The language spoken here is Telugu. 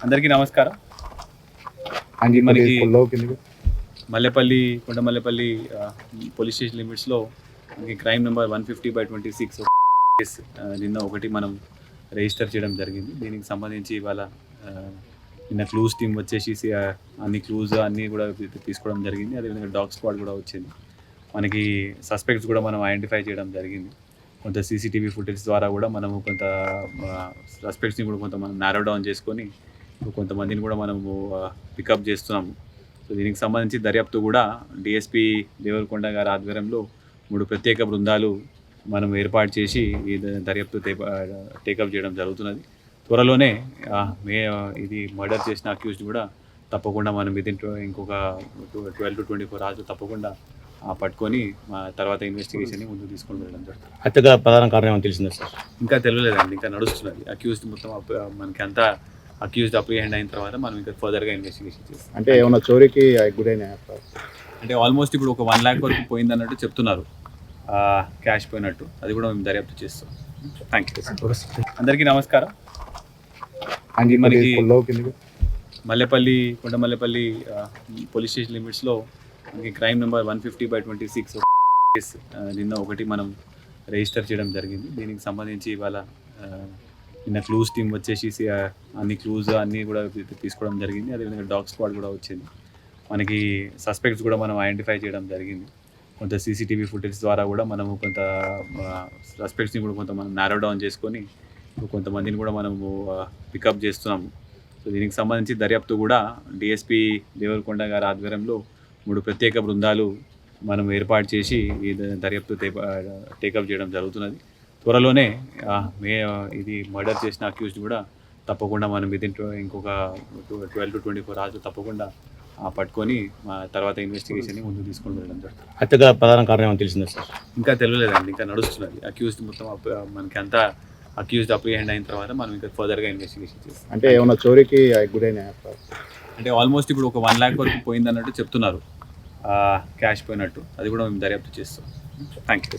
అందరికీ నమస్కారం. మనకి మల్లెపల్లి కొండమల్లెపల్లి పోలీస్ స్టేషన్ లిమిట్స్లో మనకి క్రైమ్ నెంబర్ 150/26 కేసు నిన్న ఒకటి మనం రిజిస్టర్ చేయడం జరిగింది. దీనికి సంబంధించి ఇవాళ నిన్న క్లూస్ టీం వచ్చేసి అన్ని క్లూస్ అన్నీ కూడా తీసుకోవడం జరిగింది. అదేవిధంగా డాగ్ స్క్వాడ్ కూడా వచ్చింది. మనకి సస్పెక్ట్స్ కూడా మనం ఐడెంటిఫై చేయడం జరిగింది. కొంత సీసీటీవీ ఫుటేజ్ ద్వారా కూడా మనము కొంత సస్పెక్ట్స్ని కూడా కొంత మనం నారో డౌన్ చేసుకొని కొంతమందిని కూడా మనము పికప్ చేస్తున్నాము. సో దీనికి సంబంధించి దర్యాప్తు కూడా డిఎస్పీ దేవరకొండ గారి ఆధ్వర్యంలో 3 ప్రత్యేక బృందాలు మనం ఏర్పాటు చేసి ఈ దర్యాప్తు టేకప్ చేయడం జరుగుతున్నది. త్వరలోనే ఇది మర్డర్ చేసిన అక్యూజ్డ్ కూడా తప్పకుండా మనం ఇంకొక 12 to 24 hours తప్పకుండా పట్టుకొని తర్వాత ఇన్వెస్టిగేషన్ని ముందుకు తీసుకొని వెళ్ళడం జరుగుతుంది. హత్యగా ప్రధాన కారణం ఏమో తెలిసిందా సార్? ఇంకా తెలియలేదండి, ఇంకా నడుస్తున్నది. అక్యూజ్డ్ మొత్తం మనకి అంతా అక్యూజ్డ్ అప్రిహెండ్ అయిన తర్వాత మనం ఇంకా ఫర్దర్గా ఇన్వెస్టిగేషన్ చేస్తాం. అంటే ఏమన్నా చోరీకి గురైనా? అంటే ఆల్మోస్ట్ ఇప్పుడు ఒక 1 lakh వరకు పోయింది అన్నట్టు చెప్తున్నారు, క్యాష్ పోయినట్టు. అది కూడా మేము దర్యాప్తు చేస్తాం. Thank you. అందరికీ నమస్కారం. మనకి మల్లెపల్లి కొండమల్లెపల్లి పోలీస్ స్టేషన్ లిమిట్స్లో మనకి క్రైమ్ నెంబర్ 150/26 కేసు నిన్న ఒకటి మనం రిజిస్టర్ చేయడం జరిగింది. దీనికి సంబంధించి ఇవాళ నిన్న క్లూస్ టీం వచ్చేసి అన్ని క్లూస్ అన్నీ కూడా తీసుకోవడం జరిగింది. అదేవిధంగా డాగ్ స్క్వాడ్ కూడా వచ్చింది. మనకి సస్పెక్ట్స్ కూడా మనం ఐడెంటిఫై చేయడం జరిగింది. కొంత సీసీటీవీ ఫుటేజ్ ద్వారా కూడా మనము కొంత సస్పెక్ట్స్ని కూడా కొంత మనం నారో డౌన్ చేసుకొని కొంతమందిని కూడా మనము పికప్ చేస్తున్నాము. సో దీనికి సంబంధించి దర్యాప్తు కూడా డిఎస్పీ దేవరకొండ గారి ఆధ్వర్యంలో 3 ప్రత్యేక బృందాలు మనం ఏర్పాటు చేసి ఈ దర్యాప్తు టేకప్ చేయడం జరుగుతున్నది. త్వరలోనే ఇది మర్డర్ చేసిన అక్యూజ్డ్ కూడా తప్పకుండా మనం ఇంకొక 12 to 24 hours తప్పకుండా పట్టుకొని తర్వాత ఇన్వెస్టిగేషన్ని ముందుకు తీసుకొని వెళ్ళడం జరుగుతుంది. హత్యగా ప్రధాన కారణం ఏమో తెలిసిందా సార్? ఇంకా తెలియలేదండి, ఇంకా నడుస్తున్నది. అక్యూజ్డ్ మొత్తం మనకి అంతా అక్యూజ్డ్ అప్రిహెండ్ అయిన తర్వాత మనం ఇంకా ఫర్దర్గా ఇన్వెస్టిగేషన్ చేస్తాం. అంటే ఏమన్నా చోరీకి గురైనా? అంటే ఆల్మోస్ట్ ఇప్పుడు ఒక 1 lakh వరకు పోయింది అన్నట్టు చెప్తున్నారు, క్యాష్ పోయినట్టు. అది కూడా మేము దర్యాప్తు చేస్తాం. Thank you.